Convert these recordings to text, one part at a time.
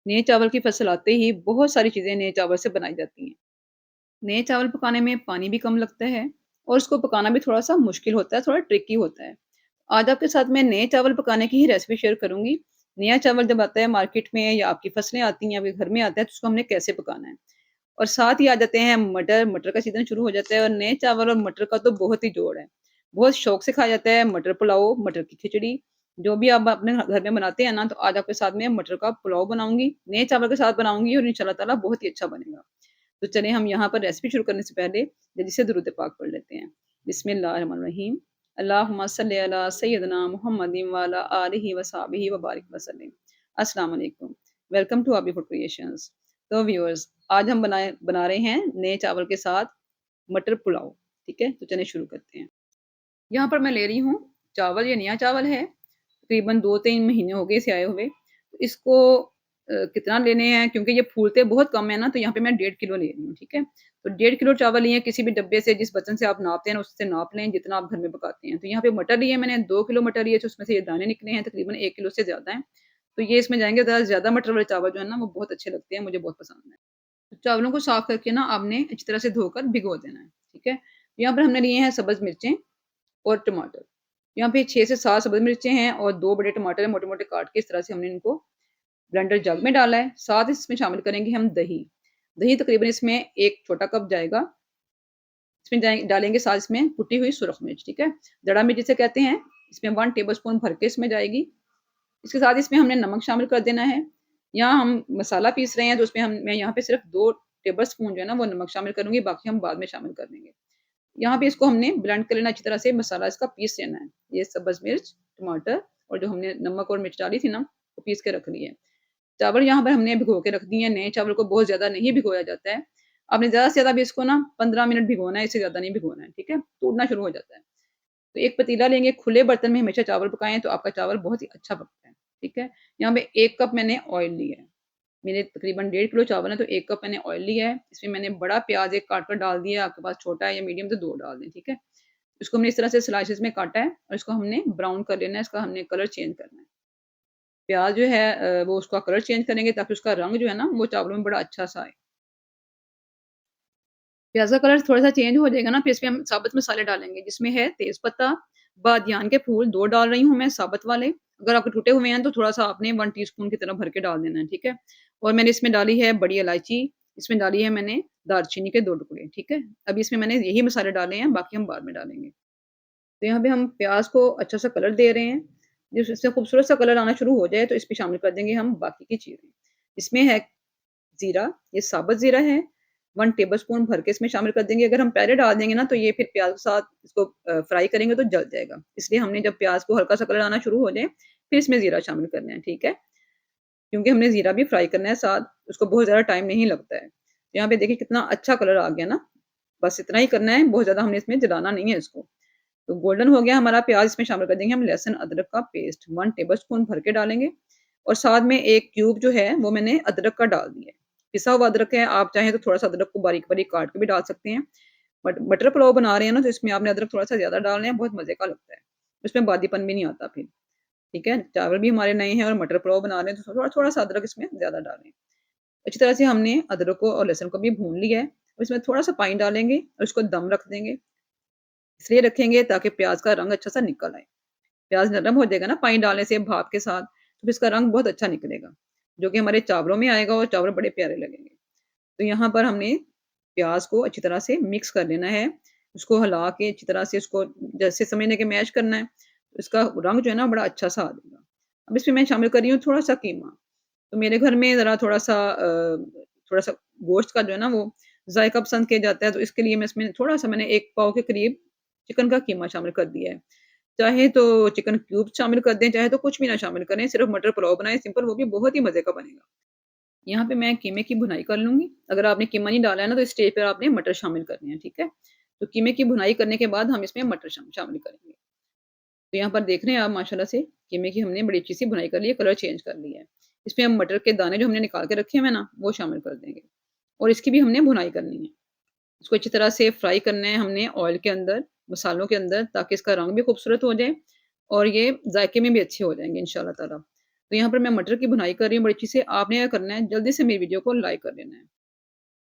नए चावल की फसल आते ही बहुत सारी चीज़ें नए चावल से बनाई जाती हैं। नए चावल पकाने में पानी भी कम लगता है और उसको पकाना भी थोड़ा-सा मुश्किल होता है, थोड़ा ट्रिकी होता है। आज आपके साथ मैं नए चावल पकाने की ही रेसिपी शेयर करूँगी। नया चावल जब आता है मार्केट में या आपकी फसलें आती हैं, आपके घर में आता है, तो उसको हमने कैसे पकाना है। और साथ ही आ जाते हैं मटर, मटर का सीज़न शुरू हो जाता है और नए चावल और मटर का तो बहुत ही जोड़ है। बहुत शौक से खाया जाता है मटर पुलाव, मटर की खिचड़ी, जो भी आप अपने घर में बनाते हैं ना, तो आज आपके साथ में मटर का पुलाव बनाऊँगी, नए चावल के साथ बनाऊँगी और इंशाअल्लाह ताला बहुत ही अच्छा बनेगा। तो चलिए हम यहाँ पर रेसिपी शुरू करने से पहले जल्दी से दुरूद पाक पढ़ लेते हैं। बिस्मिल्लाहिर्रहमानिर्रहीम। अल्लाहुम्मा सल्लि अला सय्यिदना मुहम्मदिन व अला आलिहि व सहबिही व बारिक वसल्लम। अस्सलाम वालेकुम। Welcome to Abi food creations. तो व्यूअर्स, आज हम बना रहे हैं नए चावल के साथ मटर पुलाव, ठीक है? तो चलिए शुरू करते हैं। यहाँ पर मैं ले रही हूँ चावल, ये नया चावल है, तकरीबन 2-3 महीने हो गए इसे आए हुए। तो इसको कितना लेने हैं क्योंकि ये फूलते बहुत कम है ना, तो यहाँ पे मैं 1.5 किलो ले रही हूँ, ठीक है? तो 1.5 किलो चावल लिए, किसी भी डब्बे से जिस वज़न से आप नापते हैं ना, उससे नाप लें जितना आप घर में पकाते हैं। तो यहाँ पे मटर लिए मैंने 2 किलो मटर लिए, तो उसमें से ये दाने निकले हैं, तकरीबन 1 किलो से ज़्यादा हैं। तो ये इसमें जाएँगे ज़रा ज़्यादा मटर वाले चावल जो है ना, वो बहुत अच्छे लगते हैं, मुझे बहुत पसंद है। तो चावलों को साफ करके ना आपने अच्छी तरह से धोकर भिगो देना है, ठीक है? यहाँ पर हमने लिए हैं सब्ज़ मिर्चें और टमाटर। यहाँ पे 6 से 7 सब्ज़ मिर्चें हैं और 2 बड़े टमाटर हैं, मोटे-मोटे काट के इस तरह से हमने इनको ब्लेंडर जग में डाला है। साथ इसमें शामिल करेंगे हम दही। दही तकरीबन इसमें 1 छोटा कप जाएगा। इसमें डालेंगे साथ इसमें कुटी हुई सुरख मिर्च, ठीक है? दड़ा मिर्च जिसे कहते हैं, इसमें 1 टेबलस्पून भर के इसमें जाएगी। इसके साथ इसमें हमने नमक शामिल कर देना है। यहाँ हम मसाला पीस रहे हैं तो उसमें मैं यहाँ पे सिर्फ़ 2 टेबलस्पून जो है ना वो नमक शामिल करूँगी, बाकी हम बाद में शामिल कर देंगे। यहाँ पे इसको हमने ब्लेंड कर लेना अच्छी तरह से, मसाला इसका पीस लेना है। ये सब्ज़ मिर्च, टमाटर और जो हमने नमक और मिर्च डाली थी ना, वो पीस के रख ली है। चावल यहाँ पर हमने भिगो के रख दिए हैं, नए चावल को बहुत ज़्यादा नहीं भिगोया जाता है। आपने ज़्यादा से ज़्यादा भी इसको ना 15 मिनट भिगोना है, इससे ज़्यादा नहीं भिगोना है, ठीक है? टूटना शुरू हो जाता है। तो एक पतीला लेंगे, खुले बर्तन में हमेशा चावल पकाएँ तो आपका चावल बहुत ही अच्छा पकता है, ठीक है? यहाँ पे 1 कप मैंने ऑयल लिया है। मेरे तकरीबन 1.5 किलो चावल है तो 1 कप मैंने ऑयल लिया है। इसमें मैंने बड़ा प्याज़ एक काट कर डाल दिया है, आपके पास छोटा है या मीडियम तो 2 डाल दें, ठीक है? इसको हमने इस तरह से स्लाइसेस में काटा है और इसको हमने ब्राउन कर लेना है, इसका हमने कलर चेंज करना है। प्याज़ जो है वो उसका कलर चेंज करेंगे ताकि उसका रंग जो है ना वो चावलों में बड़ा अच्छा-सा आए। प्याज़ का कलर थोड़ा-सा चेंज हो जाएगा ना, फिर इसमें हम साबुत मसाले डालेंगे, जिसमें है तेज़पत्ता, बादियान के फूल 2 डाल रही हूँ मैं साबुत वाले। अगर आपके टूटे हुए हैं तो थोड़ा-सा आपने 1 टीस्पून की तरह भर के डाल देना है, ठीक है? और मैंने इसमें डाली है बड़ी इलायची, इसमें डाली है मैंने दालचीनी के 2 टुकड़े, ठीक है? अभी इसमें मैंने यही मसाले डाले हैं, बाकी हम बाद में डालेंगे। तो यहाँ पे हम प्याज़ को अच्छा-सा कलर दे रहे हैं। जब इससे खूबसूरत सा कलर आना शुरू हो जाए तो इसमें शामिल कर देंगे हम बाकी की चीज़ें। इसमें है ज़ीरा, ये साबुत ज़ीरा है, 1 टेबलस्पून भर के इसमें शामिल कर देंगे। अगर हम पहले डाल देंगे ना तो ये फिर प्याज़ के साथ इसको फ्राई करेंगे तो जल जाएगा। इसलिए हमने जब प्याज़ को हल्का-सा कलर आना शुरू हो जाए, फिर इसमें ज़ीरा शामिल करना है, ठीक है? क्योंकि हमने ज़ीरा भी फ्राई करना है साथ, उसको बहुत ज़्यादा टाइम नहीं लगता है। तो यहाँ पे देखिए कितना अच्छा कलर आ गया ना, बस इतना ही करना है, बहुत ज़्यादा हमने इसमें जलाना नहीं है इसको। तो गोल्डन हो गया हमारा प्याज़, इसमें शामिल कर देंगे हम लहसुन अदरक का पेस्ट, 1 टेबलस्पून भर के डालेंगे और साथ में 1 क्यूब जो है वो मैंने अदरक का डाल दिया है। पिसा हुआ अदरक है, आप चाहें तो थोड़ा-सा अदरक को बारीक-बारीक काट के भी डाल सकते हैं। बट मटर पुलाव बना रहे हैं ना तो इसमें आपने अदरक थोड़ा-सा ज़्यादा डालना है, बहुत मज़े का लगता है। उसमें बादीपन भी नहीं आता फिर, ठीक है? चावल भी हमारे नए हैं और मटर पुलाव बना रहे हैं तो थोड़ा-थोड़ा-सा अदरक इसमें ज़्यादा डालें। अच्छी तरह से हमने अदरक को और लहसुन को भी भून लिया है। और इसमें थोड़ा-सा पानी डालेंगे और उसको दम रख देंगे। इसलिए रखेंगे ताकि प्याज़ का रंग अच्छा-सा निकल आए। प्याज़ नरम हो जाएगा ना पानी डालने से भाप के साथ, तो फिर इसका रंग बहुत अच्छा निकलेगा, जो कि हमारे चावलों में आएगा और चावल बड़े प्यारे लगेंगे। तो यहाँ पर हमने प्याज़ को अच्छी तरह से मिक्स कर लेना है, उसको हिला के अच्छी तरह से उसको जैसे समझ लें कि मैश करना है, तो इसका रंग जो है ना बड़ा अच्छा-सा आ जाएगा। अब इसमें मैं शामिल कर रही हूँ थोड़ा-सा कीमा, तो मेरे घर में ज़रा थोड़ा-सा थोड़ा-सा गोश्त का जो है ना वो ज़ायका पसंद किया जाता है, तो इसके लिए मैं इसमें थोड़ा-सा मैंने 1 पाव के करीब चिकन का कीमा शामिल कर दिया है। चाहे तो चिकन क्यूब शामिल कर दें, चाहे तो कुछ भी ना शामिल करें, सिर्फ़ मटर पुलाव बनाएँ सिंपल, वो भी बहुत ही मज़े का बनेगा। यहाँ पे मैं कीमे की भुनाई कर लूँगी। अगर आपने कीमा नहीं डाला है ना, तो इस स्टेज पर आपने मटर शामिल करने हैं, ठीक है? तो कीमे की भुनाई करने के बाद हम इसमें मटर शामिल करेंगे। तो यहाँ पर देख रहे हैं आप माशाल्लाह से कीमे की हमने बड़ी अच्छी-सी भुनाई कर ली है, कलर चेंज कर लिया है। इसमें हम मटर के दाने जो हमने निकाल के रखे हुए हैं ना, वो शामिल कर देंगे और इसकी भी हमने भुनाई करनी है। इसको अच्छी तरह से फ्राई करना है हमने ऑयल के अंदर, मसालों के अंदर ताकि इसका रंग भी खूबसूरत हो जाए और ये ज़ायके में भी अच्छे हो जाएँगे इंशाअल्लाह ताला। तो यहाँ पर मैं मटर की भुनाई कर रही हूँ बड़ी अच्छी से। आपने क्या करना है, जल्दी से मेरी वीडियो को लाइक कर देना है।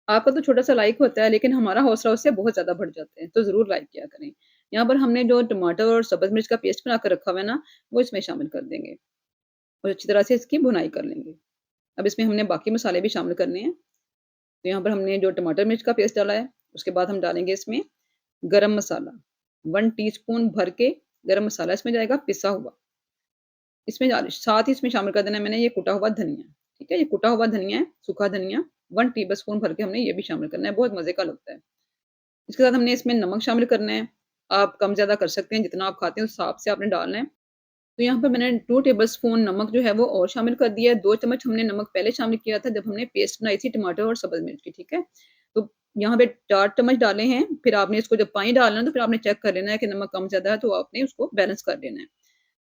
आपका तो छोटा-सा लाइक होता है, लेकिन हमारा हौसला उससे बहुत ज़्यादा बढ़ जाते हैं, तो ज़रूर लाइक किया करें। यहाँ पर हमने जो टमाटर और सब्ज़ मिर्च का पेस्ट बना कर रखा हुआ है ना, वो इसमें शामिल कर देंगे और अच्छी तरह से इसकी भुनाई कर लेंगे। अब इसमें हमने बाकी मसाले भी शामिल करने हैं। तो यहाँ पर हमने जो टमाटर मिर्च का पेस्ट डाला है, उसके बाद हम डालेंगे इसमें गरम मसाला, 1 टीस्पून भर के गरम मसाला इसमें जाएगा पिसा हुआ। इसमें साथ ही इसमें शामिल कर देना है मैंने ये कुटा हुआ धनिया, ठीक है? ये कुटा हुआ धनिया है, सूखा धनिया 1 टेबलस्पून भर के हमने ये भी शामिल करना है, बहुत मज़े का लगता है। इसके साथ हमने इसमें नमक शामिल करना है, आप कम-ज़्यादा कर सकते हैं, जितना आप खाते हैं उस हिसाब से आपने डालना है। तो यहाँ पर मैंने 2 टेबलस्पून नमक जो है वो और शामिल कर दिया है, 2 चम्मच हमने नमक पहले शामिल किया था जब हमने पेस्ट बनाई थी टमाटर और सब्ज़ मिर्च की, ठीक है? तो यहाँ पे 4 चम्मच डाले हैं, फिर आपने इसको जब पानी डालना है तो फिर आपने चेक कर लेना है कि नमक कम-ज़्यादा है तो आपने उसको बैलेंस कर लेना है।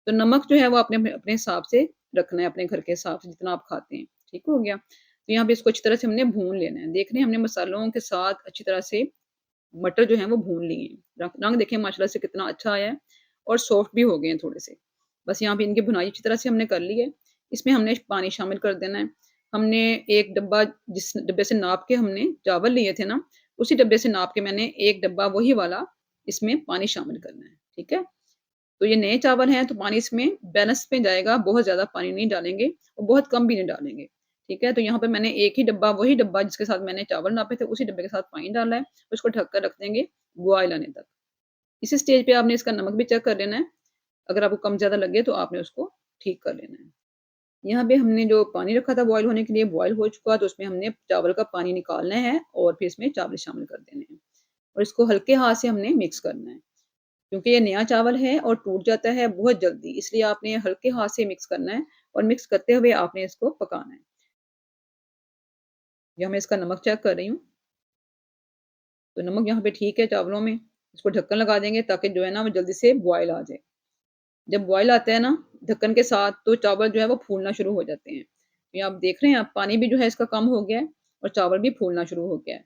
तो नमक जो है वो आपने अपने अपने हिसाब से रखना है, अपने घर के हिसाब से जितना आप खाते हैं, ठीक हो गया? तो यहाँ पे इसको अच्छी तरह से हमने भून लेना है। देख रहे हैं हमने मसालों के साथ अच्छी तरह से मटर जो हैं वो भून लिए हैं। रंग देखिए माशाल्लाह से कितना अच्छा आया है और सॉफ्ट भी हो गए हैं थोड़े से। बस यहाँ पे इनकी भुनाई अच्छी तरह से हमने कर ली है। इसमें हमने पानी शामिल कर देना है। हमने 1 डब्बा जिस डब्बे से नाप के हमने चावल लिए थे ना, उसी डब्बे से नाप के मैंने 1 डब्बा वही वाला इसमें पानी शामिल करना है, ठीक है? तो ये नए चावल हैं तो पानी इसमें बैलेंस में जाएगा, बहुत ज़्यादा पानी नहीं डालेंगे और बहुत कम भी नहीं डालेंगे, ठीक है? तो यहाँ पे मैंने एक ही डब्बा वही डब्बा जिसके साथ मैंने चावल नापे थे, उसी डब्बे के साथ पानी डाला है, उसको ढक कर रख देंगे बॉयल आने तक। इसी स्टेज पे आपने इसका नमक भी चेक कर लेना है, अगर आपको कम-ज़्यादा लगे तो आपने उसको ठीक कर लेना है। यहाँ पे हमने जो पानी रखा था बॉयल होने के लिए, बॉयल हो चुका तो उसमें हमने चावल का पानी निकालना है और फिर इसमें चावल शामिल कर देने हैं और इसको हल्के हाथ से हमने मिक्स करना है। क्योंकि ये नया चावल है और टूट जाता है बहुत जल्दी, इसलिए आपने हल्के हाथ से मिक्स करना है और मिक्स करते हुए आपने इसको पकाना है। यहाँ मैं इसका नमक चेक कर रही हूँ, तो नमक यहाँ पे ठीक है चावलों में। इसको ढक्कन लगा देंगे ताकि जो है ना वो जल्दी से बॉयल आ जाए। जब बॉयल आता है ना ढक्कन के साथ तो चावल जो है वो फूलना शुरू हो जाते हैं। ये आप देख रहे हैं आप पानी भी जो है इसका कम हो गया है और चावल भी फूलना शुरू हो गया है।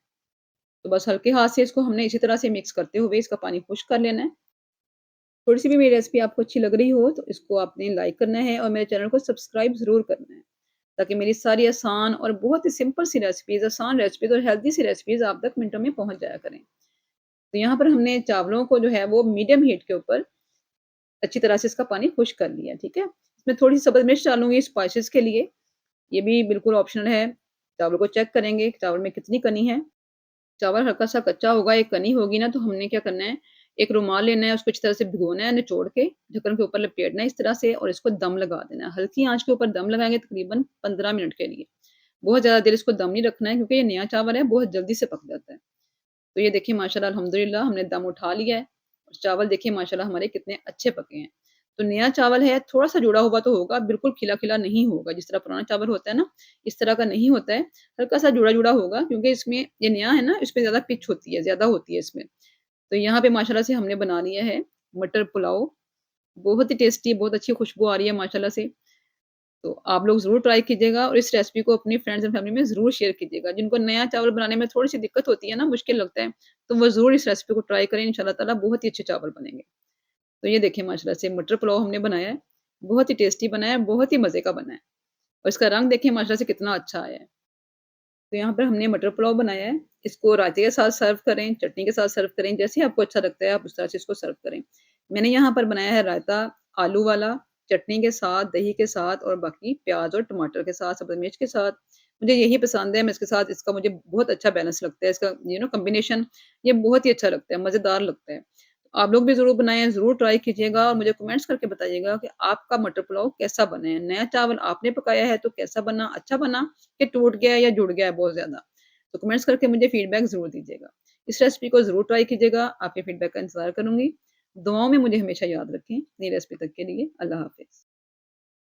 तो बस हल्के हाथ से इसको हमने इसी तरह से मिक्स करते हुए इसका पानी खुश्क कर लेना है। थोड़ी-सी भी मेरी रेसिपी आपको अच्छी लग रही हो तो इसको आपने लाइक करना है और मेरे चैनल को सब्सक्राइब ज़रूर करना है, ताकि मेरी सारी आसान और बहुत ही सिंपल सी रेसिपीज़, आसान रेसिपीज़ और हेल्दी सी रेसिपीज़ आप तक मिनटों में पहुँच जाया करें। तो यहाँ पर हमने चावलों को जो है वो मीडियम हीट के ऊपर अच्छी तरह से इसका पानी खुश्क कर लिया, ठीक है? इसमें थोड़ी-सी सब्ज़ मिर्च डालूँगी स्पाइसेस के लिए, ये भी बिल्कुल ऑप्शनल है। चावल को चेक करेंगे कि चावल में कितनी कनी है। चावल हल्का-सा कच्चा होगा, एक कनी होगी ना तो हमने क्या करना है, एक रुमाल लेना है, उसको अच्छी तरह से भिगोना है निचोड़ के, ढक्कन के ऊपर लपेटना है इस तरह से और इसको दम लगा देना है। हल्की आँच के ऊपर दम लगाएँगे तकरीबन 15 मिनट के लिए। बहुत ज़्यादा देर इसको दम नहीं रखना है क्योंकि ये नया चावल है, बहुत जल्दी से पक जाता है। तो ये देखिए माशाल्लाह अल्हम्दुलिल्लाह हमने दम उठा लिया है और चावल देखिए माशाल्लाह हमारे कितने अच्छे पके हैं। तो नया चावल है, थोड़ा-सा जुड़ा हुआ तो होगा, बिल्कुल खिला-खिला नहीं होगा, जिस तरह पुराना चावल होता है ना, इस तरह का नहीं होता है। हल्का-सा जुड़ा-जुड़ा होगा क्योंकि इसमें ये नया है ना, इसमें ज़्यादा पिच होती है, ज़्यादा होती है इसमें। तो यहाँ पे माशाल्लाह से हमने बना लिया है मटर पुलाव, बहुत ही टेस्टी, बहुत अच्छी खुशबू आ रही है माशाल्लाह से। तो आप लोग ज़रूर ट्राई कीजिएगा और इस रेसिपी को अपनी फ्रेंड्स एंड फैमिली में ज़रूर शेयर कीजिएगा। जिनको नया चावल बनाने में थोड़ी-सी दिक्कत होती है ना, मुश्किल लगता है, तो वो ज़रूर इस रेसिपी को ट्राई करें, इंशाअल्लाह ताला बहुत ही अच्छे चावल बनेंगे। तो ये देखिए माशाल्लाह से मटर पुलाव हमने बनाया है, बहुत ही टेस्टी बना है, बहुत ही मज़े का बना है और इसका रंग देखिए माशाल्लाह से कितना अच्छा आया है। तो यहाँ पर हमने मटर पुलाव बनाया है, इसको रायते के साथ सर्व करें, चटनी के साथ सर्व करें, जैसे आपको अच्छा लगता है आप उस तरह से इसको सर्व करें। मैंने यहाँ पर बनाया है रायता आलू वाला, चटनी के साथ, दही के साथ और बाकी प्याज़ और टमाटर के साथ, सब्ज़ मिर्च के साथ। मुझे यही पसंद है, मैं इसके साथ इसका मुझे बहुत अच्छा बैलेंस लगता है, इसका कॉम्बिनेशन ये बहुत ही अच्छा लगता है, मज़ेदार लगता है। आप लोग भी ज़रूर बनाएँ, ज़रूर ट्राई कीजिएगा और मुझे कमेंट्स करके बताइएगा कि आपका मटर पुलाव कैसा बना है? नया चावल आपने पकाया है तो कैसा बना? अच्छा बना कि टूट गया है या जुड़ गया है बहुत ज़्यादा? तो कमेंट्स करके मुझे फीडबैक ज़रूर दीजिएगा। इस रेसिपी को ज़रूर ट्राई कीजिएगा, आपके फीडबैक का इंतज़ार करूँगी। दुआओं में मुझे हमेशा याद रखें। नई रेसिपी तक के लिए अल्लाह हाफ़िज़।